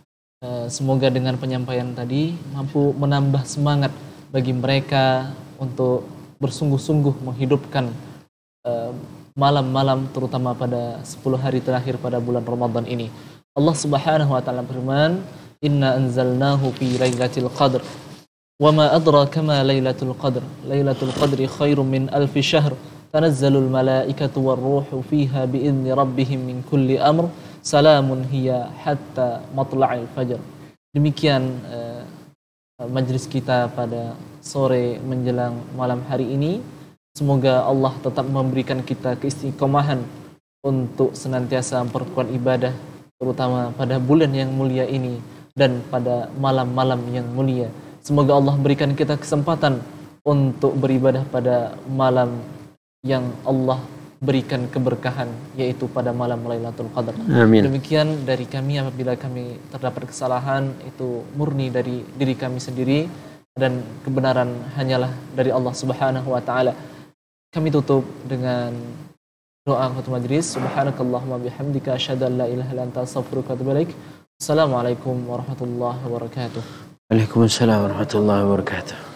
Semoga dengan penyampaian tadi mampu menambah semangat bagi mereka untuk bersungguh-sungguh menghidupkan malam-malam, terutama pada 10 hari terakhir pada bulan Ramadan ini. Allah Subhanahu wa taala berfirman, "Inna anzalnahu fi lailatul qadr. Wa ma adraka ma lailatul qadr. Lailatul qadri khairum min alfi syahr. Tanazzalul malaikatu war ruhu fiha bi'izni rabbihim min kulli amr. Salamun hiya hatta matla'il fajr." Demikian majlis kita pada sore menjelang malam hari ini. Semoga Allah tetap memberikan kita keistiqomahan untuk senantiasa memperkuat ibadah, terutama pada bulan yang mulia ini dan pada malam-malam yang mulia. Semoga Allah berikan kita kesempatan untuk beribadah pada malam yang Allah berikan keberkahan, yaitu pada malam Lailatul Qadar. Amin. Demikian dari kami. Apabila kami terdapat kesalahan, itu murni dari diri kami sendiri. dan kebenaran hanyalah dari Allah Subhanahu wa taala. Kami tutup dengan doa khatum majlis. Subhanakallahumma bihamdika asyhadu an la ilaha illa anta astaghfiruka wa atubu ilaik. Assalamualaikum warahmatullahi wabarakatuh. Waalaikumsalam warahmatullahi wabarakatuh.